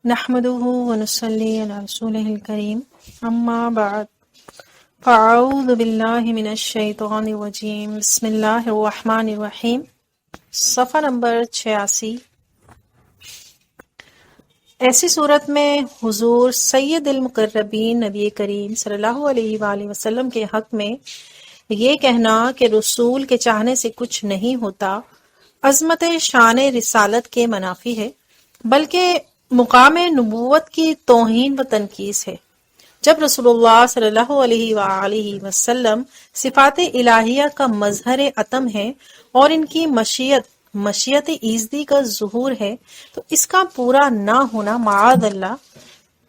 نحمده ونصلي على رسوله الكريم اما بعد فاعوذ باللہ من الشیطان الرجیم بسم اللہ الرحمن الرحیم صفحہ نمبر 86۔ ایسی صورت میں حضور سید المقربین نبی کریم صلی اللہ علیہ وآلہ وسلم کے حق میں یہ کہنا کہ رسول کے چاہنے سے کچھ نہیں ہوتا عظمت شان رسالت کے منافی ہے، بلکہ مقام نبوت کی توہین و تنقیص ہے۔ جب رسول اللہ صلی اللہ علیہ وآلہ وسلم صفات الہیہ کا مظہر عتم ہے اور ان کی مشیت ایزدی کا ظہور ہے، تو اس کا پورا نہ ہونا معاذ اللہ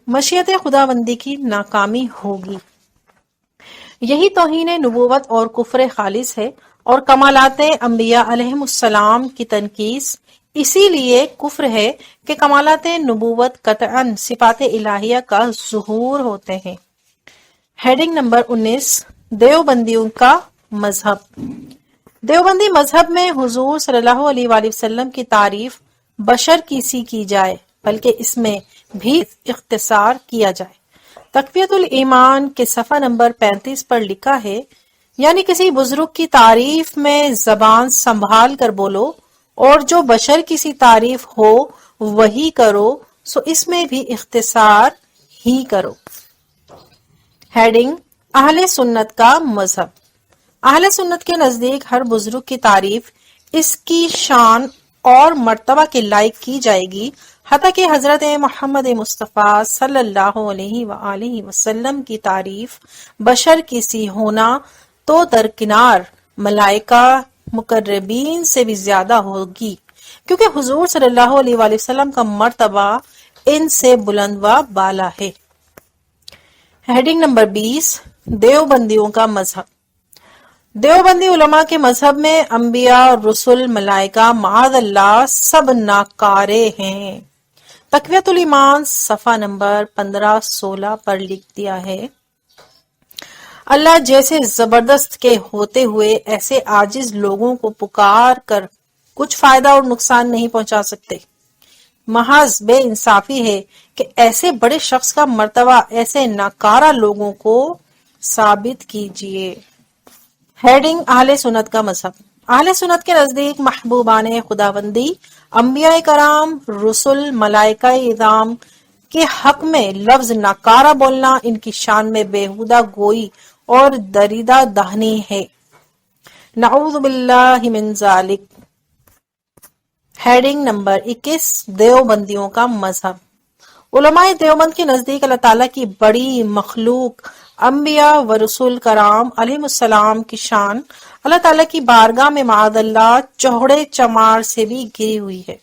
مشیت خداوندی کی ناکامی ہوگی۔ یہی توہین نبوت اور کفر خالص ہے، اور کمالات انبیاء علیہم السلام کی تنقیص اسی لیے کفر ہے کہ کمالات نبوت قطعاً صفات الہیہ کا ظہور ہوتے ہیں۔ ہیڈنگ نمبر 19، دیوبندیوں کا مذہب۔ دیوبندی مذہب میں حضور صلی اللہ علیہ وآلہ وسلم کی تعریف بشر کسی کی جائے، بلکہ اس میں بھی اختصار کیا جائے۔ تقویت الایمان کے صفحہ نمبر 35 پر لکھا ہے، یعنی کسی بزرگ کی تعریف میں زبان سنبھال کر بولو، اور جو بشر کسی تعریف ہو وہی کرو، سو اس میں بھی اختصار ہی کرو۔ ہیڈنگ، اہل سنت کا مذہب۔ اہل سنت کے نزدیک ہر بزرگ کی تعریف اس کی شان اور مرتبہ کے لائق کی جائے گی، حتیٰ کہ حضرت محمد مصطفیٰ صلی اللہ علیہ وآلہ وسلم کی تعریف بشر کسی ہونا تو درکنار ملائکہ مقربین سے بھی زیادہ ہوگی، کیونکہ حضور صلی اللہ علیہ وآلہ وسلم کا مرتبہ ان سے بلند و بالا ہے۔ ہیڈنگ نمبر 20، دیوبندیوں کا مذہب۔ دیوبندی علماء کے مذہب میں انبیاء، رسول، ملائکہ معاذ اللہ سب ناکارے ہیں۔ تقویت الایمان صفحہ نمبر 15-16 پر لکھ دیا ہے، اللہ جیسے زبردست کے ہوتے ہوئے ایسے عاجز لوگوں کو پکار کر کچھ فائدہ اور نقصان نہیں پہنچا سکتے۔ محض بے انصافی ہے کہ ایسے بڑے شخص کا مرتبہ ایسے ناکارہ لوگوں کو ثابت کیجیے۔ ہیڈنگ، اہل سنت کا مذہب۔ اہل سنت کے نزدیک محبوبان خداوندی، انبیاء کرام، رسل، ملائکہ اعظام کے حق میں لفظ ناکارہ بولنا ان کی شان میں بےہودہ گوئی اور دریدہ دہنی ہے، نعوذ باللہ من ذالک۔ ہیڈنگ نمبر 21، دیوبندیوں کا مذہب۔ علماء دیوبند کے نزدیک اللہ تعالیٰ کی بڑی مخلوق انبیاء و رسول کرام علیہ السلام کی شان اللہ تعالیٰ کی بارگاہ میں معاذ اللہ چوڑے چمار سے بھی گری ہوئی ہے۔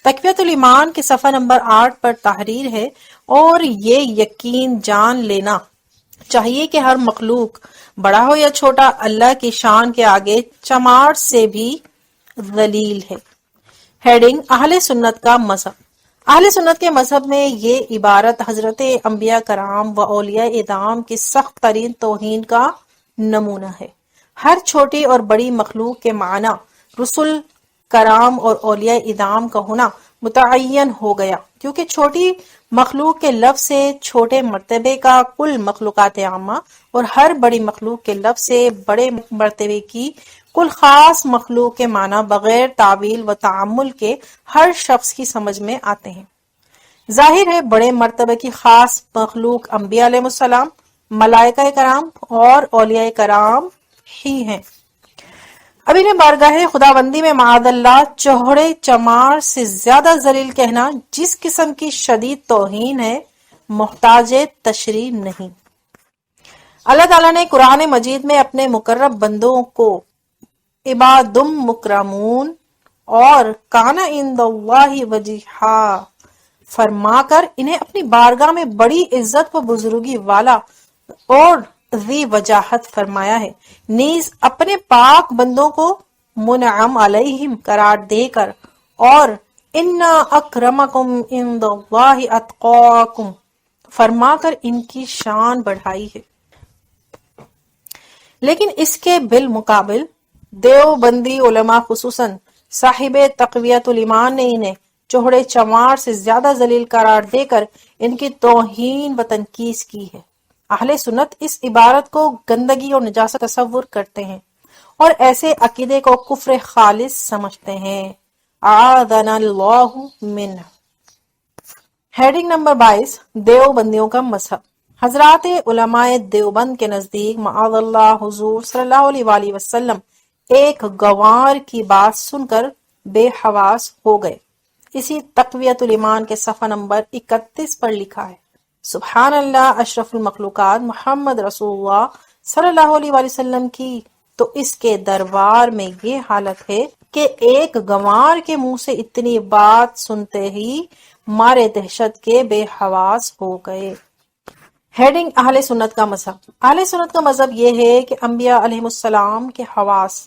تقویت الایمان کے صفحہ نمبر 8 پر تحریر ہے، اور یہ یقین جان لینا چاہیے کہ ہر مخلوق بڑا ہو یا چھوٹا اللہ کی شان کے آگے چمار سے بھی ذلیل ہے۔ ہیڈنگ، اہل سنت کا مذہب۔ اہل سنت کے مذہب میں یہ عبارت حضرت انبیاء کرام و اولیاء اعظام کی سخت ترین توہین کا نمونہ ہے۔ ہر چھوٹی اور بڑی مخلوق کے معنی رسول کرام اور اولیاء اعظام کا ہونا متعین ہو گیا، کیونکہ چھوٹی مخلوق کے لفظ سے چھوٹے مرتبے کا کل مخلوقات عامہ، اور ہر بڑی مخلوق کے لفظ سے بڑے مرتبے کی کل خاص مخلوق کے معنی بغیر تعویل و تعمل کے ہر شخص کی سمجھ میں آتے ہیں۔ ظاہر ہے بڑے مرتبے کی خاص مخلوق انبیاء علیہ السلام، ملائکہ کرام اور اولیاء کرام ہی ہیں۔ اب انہیں بارگاہ خداوندی میں معاذ اللہ چوڑے چمار سے زیادہ ذلیل کہنا جس قسم کی شدید توہین ہے، محتاج تشریح نہیں۔ اللہ تعالیٰ نے قرآن مجید میں اپنے مقرب بندوں کو عبادم مکرمون اور کان عند اللہ وجیہا فرما کر انہیں اپنی بارگاہ میں بڑی عزت و بزرگی والا اور ذی وجاہت فرمایا ہے، نیز اپنے پاک بندوں کو منعم علیہم قرار دے کر اور انا اکرمکم عند اللہ اتقاکم فرما کر ان کی شان بڑھائی ہے۔ لیکن اس کے بالمقابل دیوبندی علماء خصوصاً صاحب تقویت الایمان نے انہیں چوڑے چمار سے زیادہ ذلیل قرار دے کر ان کی توہین و تنقیص کی ہے۔ اہل سنت اس عبارت کو گندگی اور نجاست تصور کرتے ہیں اور ایسے عقیدے کو کفر خالص سمجھتے ہیں۔ اعاذنا اللہ منہ۔ ہیڈنگ نمبر 22، دیوبندیوں کا مذہب۔ حضرات علماء دیوبند کے نزدیک معاذ اللہ حضور صلی اللہ علیہ وآلہ وسلم ایک گنوار کی بات سن کر بے حواس ہو گئے۔ اسی تقویت الایمان کے صفحہ نمبر 31 پر لکھا ہے، سبحان اللہ اشرف المخلوقات محمد رسول اللہ صلی اللہ علیہ وآلہ وسلم کی تو اس کے دربار میں یہ حالت ہے کہ ایک گنوار کے منہ سے اتنی بات سنتے ہی مارے دہشت کے بے حواس ہو گئے۔ ہیڈنگ اہل سنت کا مذہب۔ اہل سنت کا مذہب یہ ہے کہ انبیاء علیہ السلام کے حواس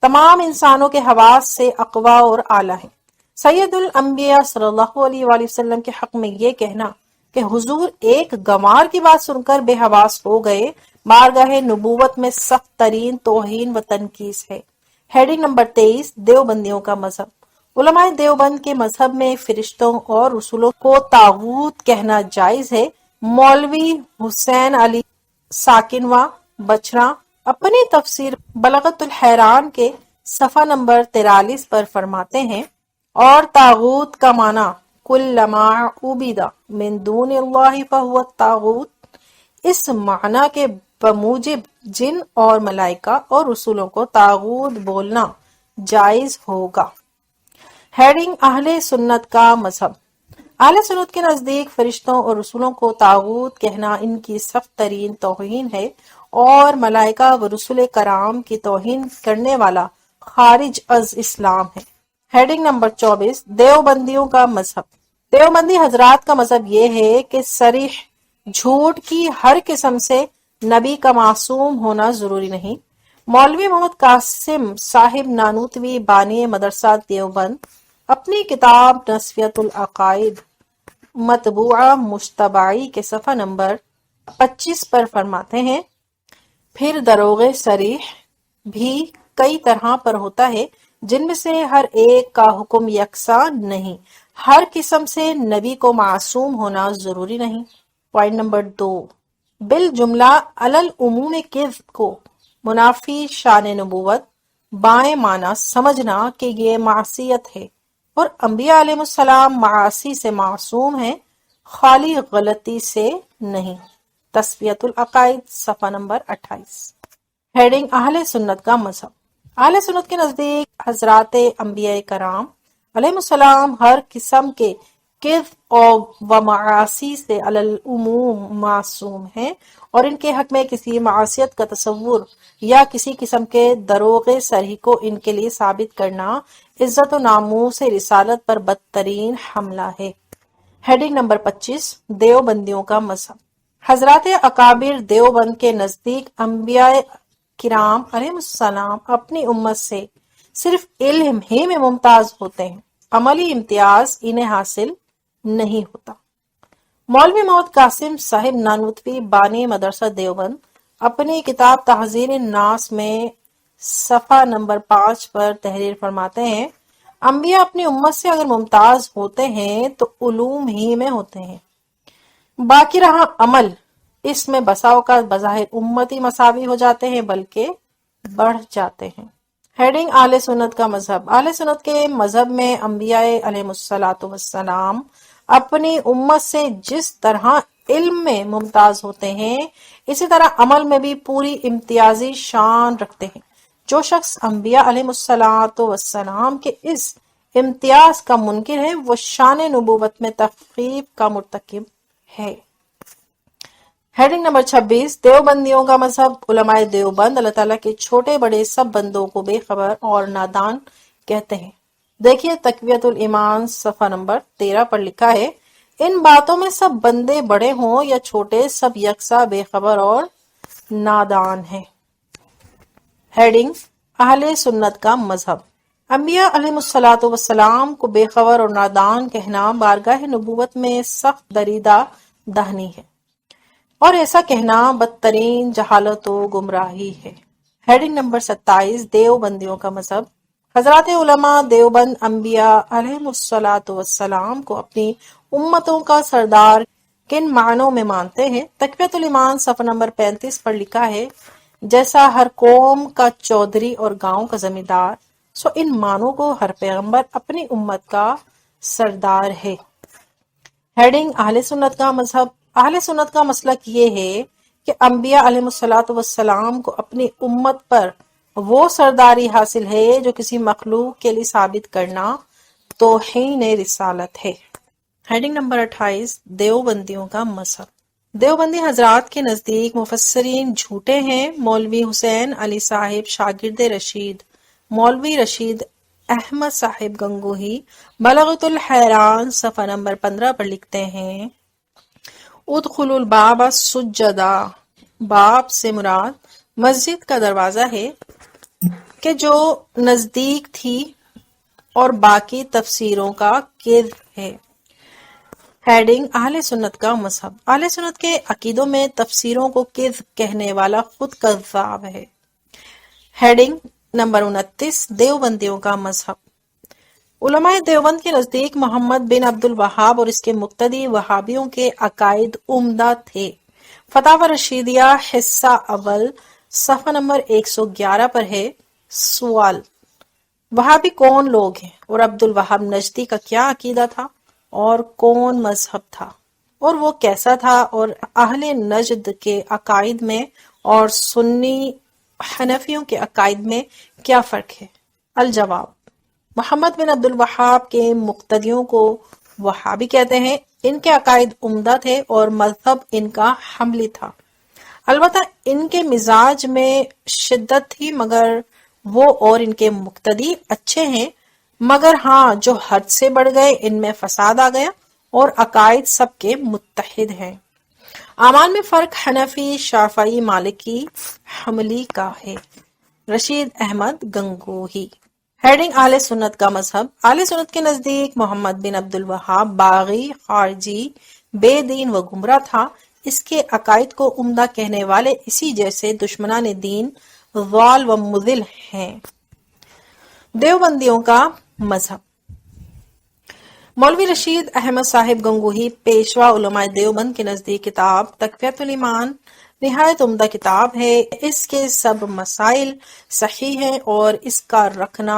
تمام انسانوں کے حواس سے اقویٰ اور اعلیٰ ہیں۔ سید الانبیاء صلی اللہ علیہ وآلہ وسلم کے حق میں یہ کہنا کہ حضور ایک گنوار کی بات سن کر بے حواس ہو گئے، بارگاہ نبوت میں سخت ترین توہین و تنقیص ہے۔ ہیڈنگ نمبر 23، دیوبندیوں کا مذہب۔ علماء دیوبند کے مذہب میں فرشتوں اور رسولوں کو طاغوت کہنا جائز ہے۔ مولوی حسین علی ساکنوا بچرا اپنی تفسیر بلغت الحیران کے صفحہ نمبر 43 پر فرماتے ہیں، اور طاغوت کا معنی کل ما عبد من دون اللہ فہو الطاغوت، اس معنی کے بموجب جن اور ملائکہ اور رسولوں کو طاغوت بولنا جائز ہوگا۔ ہیڈنگ اہل سنت کا مذہب۔ اہل سنت کے نزدیک فرشتوں اور رسولوں کو طاغوت کہنا ان کی سخت ترین توہین ہے اور ملائکہ و رسول کرام کی توہین کرنے والا خارج از اسلام ہے۔ ہیڈنگ نمبر 24، دیوبندیوں کا مذہب۔ دیوبندی حضرات کا مذہب یہ ہے کہ صریح جھوٹ کی ہر قسم سے نبی کا معصوم ہونا ضروری نہیں۔ مولوی محمد قاسم صاحب نانوتوی بانی مدرسہ دیوبند اپنی کتاب نصفیت العقائد مطبوعہ مشتبائی کے صفحہ نمبر 25 پر فرماتے ہیں، پھر دروغ صریح بھی کئی طرح پر ہوتا ہے، جن میں سے ہر ایک کا حکم یکساں نہیں۔ ہر قسم سے نبی کو معصوم ہونا ضروری نہیں۔ پوائنٹ نمبر 2، بالجملہ علی العموم کذب کو منافی شان نبوت بائیں معنی سمجھنا کہ یہ معصیت ہے، اور انبیاء علیہ السلام معاصی سے معصوم ہیں، خالی غلطی سے نہیں۔ تصفیت العقائد صفحہ نمبر 28۔ ہیڈنگ اہل سنت کا مذہب۔ اہل سنت کے نزدیک حضرات انبیاء کرام علیہ السلام ہر قسم کے کذب و معاصی سے علی العموم معصوم ہیں، اور ان کے حق میں کسی معصیت کا تصور یا کسی قسم کے دروغ صریح کو ان کے لیے ثابت کرنا عزت و ناموس رسالت پر بدترین حملہ ہے۔ ہیڈنگ نمبر 25، دیوبندیوں کا مذہب۔ حضرات اکابر دیوبند کے نزدیک انبیاء کرام علیہ السلام اپنی امت سے صرف علم ہی میں ممتاز ہوتے ہیں، عملی امتیاز انہیں حاصل نہیں ہوتا۔ مولوی محمد قاسم صاحب نانوتوی بانی مدرسہ دیوبند اپنی کتاب تحذیر الناس میں صفحہ نمبر 5 پر تحریر فرماتے ہیں، انبیاء اپنی امت سے اگر ممتاز ہوتے ہیں تو علوم ہی میں ہوتے ہیں، باقی رہا عمل، اس میں بسا اوقات بظاہر امتی مساوی ہو جاتے ہیں بلکہ بڑھ جاتے ہیں۔ ہیڈنگ اہل سنت کا مذہب۔ اہل سنت کے مذہب میں انبیاء علیہ السلام اپنی امت سے جس طرح علم میں ممتاز ہوتے ہیں، اسی طرح عمل میں بھی پوری امتیازی شان رکھتے ہیں۔ جو شخص انبیاء علیہ السلام کے اس امتیاز کا منکر ہے، وہ شان نبوت میں تخفیف کا مرتکب ہے۔ ہیڈنگ نمبر 26، دیوبندیوں کا مذہب۔ علماء دیوبند اللہ تعالیٰ کے چھوٹے بڑے سب بندوں کو بے خبر اور نادان کہتے ہیں۔ دیکھیے تقویت الایمان صفحہ نمبر 13 پر لکھا ہے، ان باتوں میں سب بندے بڑے ہوں یا چھوٹے، سب یکساں بے خبر اور نادان ہیں۔ ہیڈنگ اہل سنت کا مذہب۔ انبیاء علیہ السلام کو بے خبر اور نادان کہنا بارگاہ نبوت میں سخت دریدہ دہنی ہے، اور ایسا کہنا بدترین جہالت و گمراہی ہے۔ ہیڈنگ نمبر 27، دیوبندیوں کا مذہب۔ حضرات علماء دیوبند انبیاء علیہم الصلاۃ والسلام کو اپنی امتوں کا سردار کن معنوں میں مانتے ہیں؟ تقویۃ الایمان صفحہ نمبر 35 پر لکھا ہے، جیسا ہر قوم کا چودھری اور گاؤں کا زمیندار، سو ان معنوں کو ہر پیغمبر اپنی امت کا سردار ہے۔ ہیڈنگ اہل سنت کا مذہب۔ اہل سنت کا مسلک یہ ہے کہ انبیاء علیہ الصلوۃ والسلام کو اپنی امت پر وہ سرداری حاصل ہے جو کسی مخلوق کے لیے ثابت کرنا توہین رسالت ہے۔ ہیڈنگ نمبر 28، دیوبندیوں کا مذہب۔ دیوبندی حضرات کے نزدیک مفسرین جھوٹے ہیں۔ مولوی حسین علی صاحب شاگرد رشید مولوی رشید احمد صاحب گنگوہی بلغت الحیران صفحہ نمبر 15 پر لکھتے ہیں، ادخلوا الباب سجدا، باب سے مراد مسجد کا دروازہ ہے کہ جو نزدیک تھی اور باقی تفسیروں کا کذب ہے۔ ہیڈنگ اہل سنت کا مذہب۔ اہل سنت کے عقیدوں میں تفسیروں کو کذب کہنے والا خود کذاب ہے۔ ہیڈنگ نمبر 29، دیوبندیوں کا مذہب۔ علماء دیوبند کے نزدیک محمد بن عبد الوہاب اور اس کے مقتدی وہابیوں کے عقائد عمدہ تھے۔ فتاوی رشیدیہ حصہ اول صفحہ نمبر 111 پر ہے۔ سوال: وہابی کون لوگ ہیں اور عبد الوہاب نجدی کا کیا عقیدہ تھا اور کون مذہب تھا، اور وہ کیسا تھا، اور اہل نجد کے عقائد میں اور سنی حنفیوں کے عقائد میں کیا فرق ہے؟ الجواب: محمد بن عبد الوہاب کے مقتدیوں کو وہابی کہتے ہیں۔ ان کے عقائد عمدہ تھے اور مذہب ان کا حنبلی تھا۔ البتہ ان کے مزاج میں شدت تھی، مگر وہ اور ان کے مقتدی اچھے ہیں، مگر ہاں جو حد سے بڑھ گئے ان میں فساد آ گیا اور عقائد سب کے متحد ہیں۔ اعمال میں فرق حنفی، شافعی، مالکی، حنبلی کا ہے۔ رشید احمد گنگوہی۔ ہیڈنگ اہل سنت کا مذہب۔ اہل سنت کے نزدیک محمد بن عبد الوہاب باغی، خارجی، بے دین و گمراہ تھا۔ اس کے عقائد کو عمدہ کہنے والے اسی جیسے دشمنان دین ضال و مضل ہیں۔ دیوبندیوں کا مذہب۔ مولوی رشید احمد صاحب گنگوہی پیشوا علماء دیوبند کے نزدیک کتاب تقویۃ الایمان نہایت عمدہ کتاب ہے۔ اس کے سب مسائل صحیح ہیں اور اس کا رکھنا،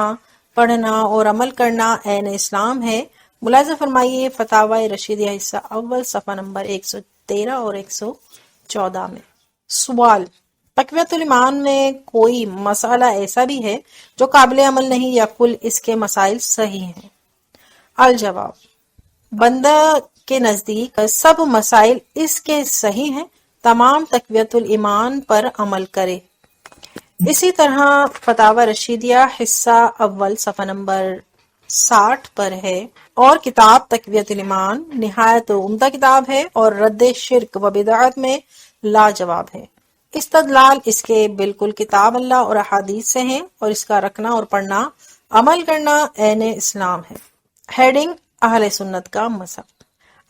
پڑھنا اور عمل کرنا عین اسلام ہے۔ ملاحظہ فرمائیے فتاوی رشیدیہ حصہ اول صفحہ نمبر 113 اور 114 میں۔ سوال: تقویۃ الایمان میں کوئی مسئلہ ایسا بھی ہے جو قابل عمل نہیں یا کل اس کے مسائل صحیح ہیں؟ الجواب: بندہ کے نزدیک سب مسائل اس کے صحیح ہیں، تمام تقویۃ الایمان پر عمل کرے۔ اسی طرح فتاوی رشیدیہ حصہ اول صفحہ نمبر 60 پر ہے، اور کتاب تقویۃ الایمان نہایت عمدہ کتاب ہے اور رد شرک و بدعت میں لاجواب ہے۔ استدلال اس کے بالکل کتاب اللہ اور احادیث سے ہیں، اور اس کا رکھنا اور پڑھنا، عمل کرنا عین اسلام ہے۔ ہیڈنگ اہل سنت کا مذہب۔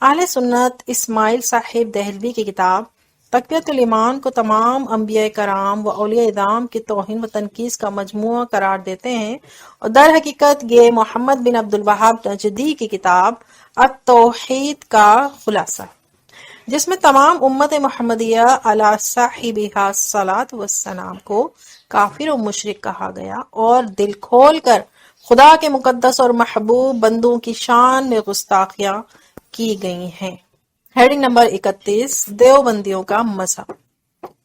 اہل سنت اسماعیل صاحب دہلوی کی کتاب تقویۃ الایمان کو تمام انبیاء کرام و اولیاء اعظام کی توہین و تنقیص کا مجموعہ قرار دیتے ہیں، اور در حقیقت یہ محمد بن عبد الوہاب نجدی کی کتاب التوحید کا خلاصہ ہے، جس میں تمام امت محمدیہ علی صاحبہا الصلاۃ والسلام کو کافر و مشرک کہا گیا، اور دل کھول کر خدا کے مقدس اور محبوب بندوں کی شان میں گستاخیاں کی گئی ہیں۔ ہیڈنگ نمبر 31، دیوبندیوں کا مذہب۔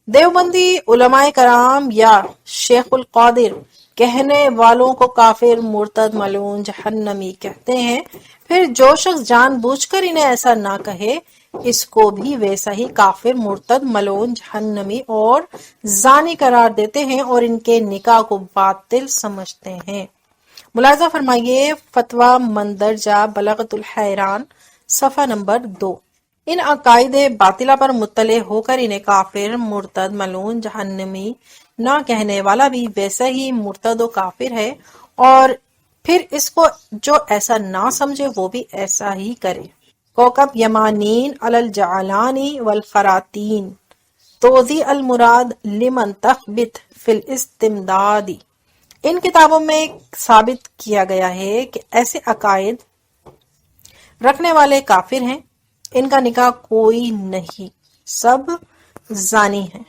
دیوبندی علماء کرام یا شیخ القادر کہنے والوں کو کافر، مرتد، ملعون، جہنمی کہتے ہیں۔ پھر جو شخص جان بوجھ کر انہیں ایسا نہ کہے، اس کو بھی ویسا ہی کافر، مرتد، ملعون، جہنمی اور زانی قرار دیتے ہیں اور ان کے نکاح کو باطل سمجھتے ہیں۔ ملاحظہ فرمائیے فتویٰ مندرجہ بلغت الحیران صفحہ نمبر 2۔ ان عقائد باطلہ پر مطلع ہو کر انہیں کافر، مرتد، ملعون، جہنمی نہ کہنے والا بھی ویسا ہی مرتد و کافر ہے، اور پھر اس کو جو ایسا نہ سمجھے وہ بھی ایسا ہی کرے۔ کوكب یمانین علی الجعلانی والخراتین توضیع المراد لمن تخبت فی الاستمداد۔ ان کتابوں میں ثابت کیا گیا ہے کہ ایسے عقائد رکھنے والے کافر ہیں، ان کا نکاح کوئی نہیں، سب زانی ہیں۔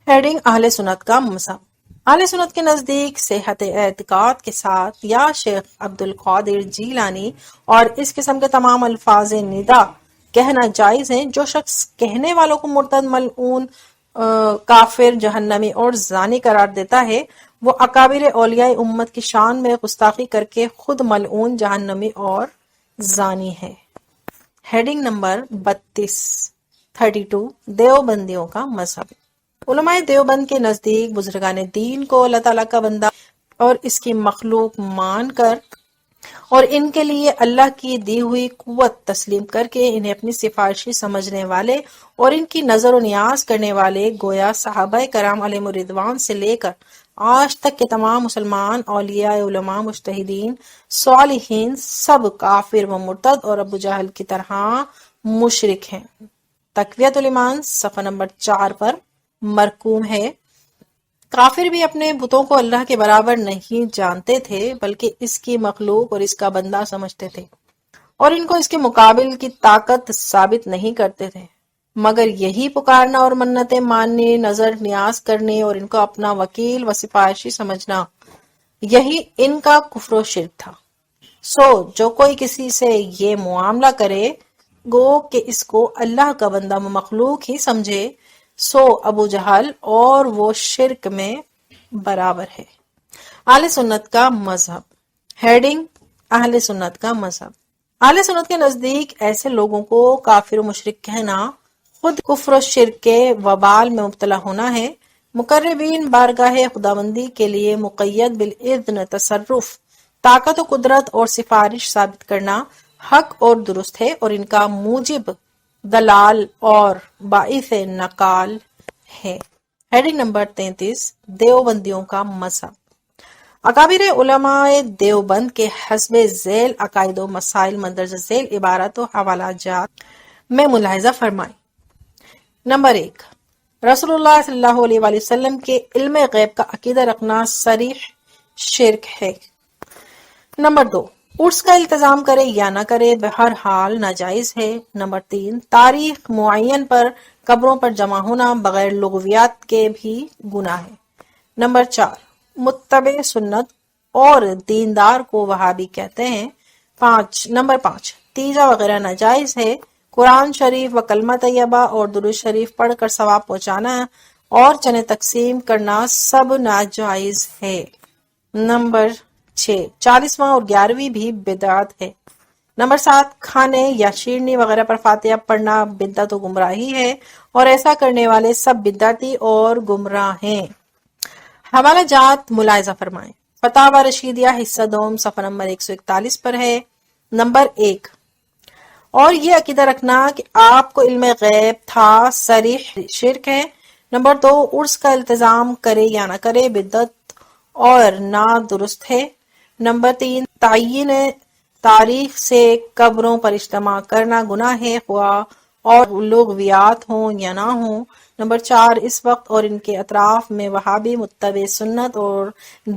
ہیڈنگ اہل سنت کا مذہب۔ اہل سنت کے نزدیک صحت اعتقاد کے ساتھ یا شیخ عبد القادر جیلانی اور اس قسم کے تمام الفاظ ندا کہنا جائز ہیں۔ جو شخص کہنے والوں کو مرتد، ملعون، کافر، جہنمی اور زانی قرار دیتا ہے، وہ اکابر اولیاء امت کی شان میں گستاخی کر کے خود ملعون، جہنمی اور زانی ہے۔ ہیڈنگ نمبر 32 دیوبندیوں کا مذہب۔ علماء دیوبند کے نزدیک بزرگان دین کو اللہ تعالیٰ کا بندہ اور اس کی مخلوق مان کر اور ان کے لیے اللہ کی دی ہوئی قوت تسلیم کر کے انہیں اپنی سفارشی سمجھنے والے اور ان کی نظر و نیاز کرنے والے گویا صحابہ کرام علیہم الرضوان سے لے کر آج تک کے تمام مسلمان اولیاء، علماء، مجتہدین، صالحین سب کافر و مرتد اور ابو جہل کی طرح مشرک ہیں۔ تقویت الایمان صفحہ نمبر 4 پر مرقوم ہے۔ کافر بھی اپنے بتوں کو اللہ کے برابر نہیں جانتے تھے بلکہ اس کی مخلوق اور اس کا بندہ سمجھتے تھے، اور ان کو اس کے مقابل کی طاقت ثابت نہیں کرتے تھے مگر یہی پکارنا اور منتیں ماننے، نظر نیاز کرنے اور ان کو اپنا وکیل و سفارشی سمجھنا، یہی ان کا کفر و شرک تھا۔ سو جو کوئی کسی سے یہ معاملہ کرے گو کہ اس کو اللہ کا بندہ و مخلوق ہی سمجھے، سو ابو جہل اور وہ شرک میں برابر ہے۔ اہل سنت کا مذہب۔ ہیڈنگ اہل سنت کا مذہب۔ اہل سنت کے نزدیک ایسے لوگوں کو کافر و مشرک کہنا خود کفر و شرک کے وبال میں مبتلا ہونا ہے۔ مقربین بارگاہ خداوندی کے لیے مقید بالاذن تصرف، طاقت و قدرت اور سفارش ثابت کرنا حق اور درست ہے، اور ان کا موجب دلال اور باعث نقال ہے۔ ہیڈنگ نمبر 33 دیوبندیوں کا مذہب۔ اکابر علماء دیوبند کے حسب ذیل عقائد و مسائل مندرجہ ذیل عبارت و حوالہ جات میں ملاحظہ فرمائیں۔ نمبر 1، رسول اللہ صلی اللہ علیہ وآلہ وسلم کے علم غیب کا عقیدہ رکھنا صریح شرک ہے۔ نمبر 2، عرس کا التزام کرے یا نہ کرے بہرحال ناجائز ہے۔ نمبر 3، تاریخ معین پر قبروں پر جمع ہونا بغیر لغویات کے بھی گناہ ہے۔ نمبر 4، متبع سنت اور دیندار کو وہابی کہتے ہیں۔ نمبر 5، تیجا وغیرہ ناجائز ہے۔ قرآن شریف و کلمہ طیبہ اور درود شریف پڑھ کر ثواب پہنچانا اور چنے تقسیم کرنا سب ناجائز ہے۔ نمبر 6، 40واں اور 11ویں بھی بدعت ہے۔ نمبر 7، کھانے یا شیرنی وغیرہ پر فاتحہ پڑھنا بدعت و گمراہی ہے، اور ایسا کرنے والے سب بدعتی اور گمراہ ہیں۔ حوالہ جات ملاحظہ فرمائیں۔ فتاوی رشیدیہ حصہ دوم صفحہ نمبر 141 پر ہے۔ نمبر 1، اور یہ عقیدہ رکھنا کہ آپ کو علم غیب تھا صریح شرک ہے۔ نمبر 2، عرس کا التزام کرے یا نہ کرے بدعت اور نہ درست ہے۔ نمبر 3، تعین تاریخ سے قبروں پر اجتماع کرنا گناہ ہے، خواہ اور لغویات ہوں یا نہ ہوں۔ نمبر 4، اس وقت اور ان کے اطراف میں وہابی متبع سنت اور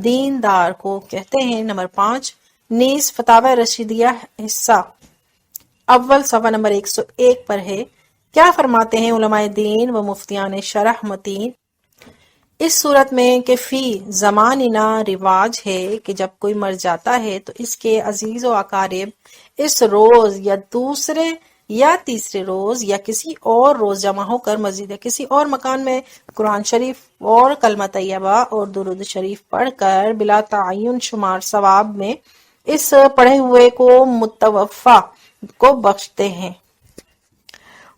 دیندار کو کہتے ہیں۔ نمبر 5، نیز فتاوی رشیدیہ حصہ اول صفحہ نمبر 101 پر ہے۔ کیا فرماتے ہیں علماء دین و مفتیان شرح متین؟ اس صورت میں کہ فی زماننا رواج ہے کہ جب کوئی مر جاتا ہے تو اس کے عزیز و اقارب اس روز یا دوسرے یا تیسرے روز یا کسی اور روز جمع ہو کر مسجد یا کسی اور مکان میں قرآن شریف اور کلمہ طیبہ اور درود شریف پڑھ کر بلا تعین شمار ثواب میں اس پڑھے ہوئے کو متوفا کو بخشتے ہیں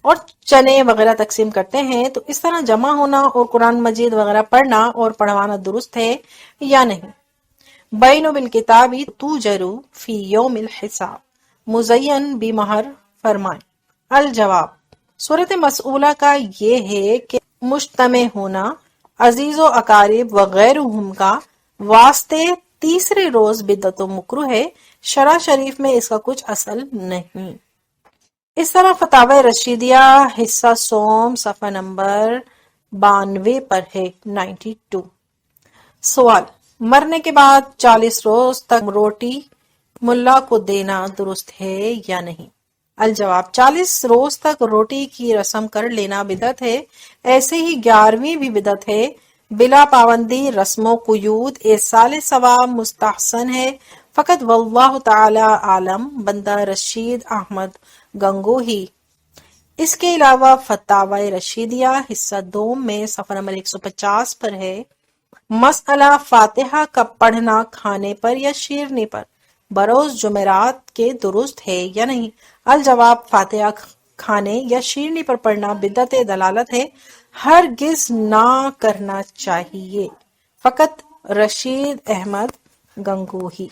اور چنے وغیرہ تقسیم کرتے ہیں۔ تو اس طرح جمع ہونا اور قرآن مجید وغیرہ پڑھنا اور پڑھوانا درست ہے یا نہیں؟ بینو بالکتاب توجرو فی یوم الحساب، مزین بمہر فرمائیں۔ الجواب، صورت مسئولہ کا یہ ہے کہ مجتمع ہونا عزیز و اقارب وغیرہم کا واسطے تیسرے روز بدعت و مکروہ ہے، شرع شریف میں اس کا کچھ اصل نہیں۔ اس طرح فتاوی رشیدیہ حصہ سوم صفحہ نمبر 92 پر ہے۔ 92 سوال، مرنے کے بعد 40 روز تک روٹی ملا کو دینا درست ہے یا نہیں؟ الجواب، 40 روز تک روٹی کی رسم کر لینا بدعت ہے، ایسے ہی 11ویں بھی بدعت ہے، بلا پابندی رسم و قیود ایصال ثواب مستحسن ہے، فقط واللہ تعالی عالم۔ بندہ رشید احمد گنگوہی۔ اس کے علاوہ فتاوی رشیدیہ حصہ دوم میں صفحہ نمبر 150 پر ہے، مسئلہ فاتحہ کا پڑھنا کھانے پر یا شیرنی پر بروز جمعرات کے درست ہے یا نہیں؟ الجواب، فاتحہ کھانے یا شیرنی پر پڑھنا بدعت دلالت ہے، ہرگز نہ کرنا چاہیے۔ فقط رشید احمد گنگوہی۔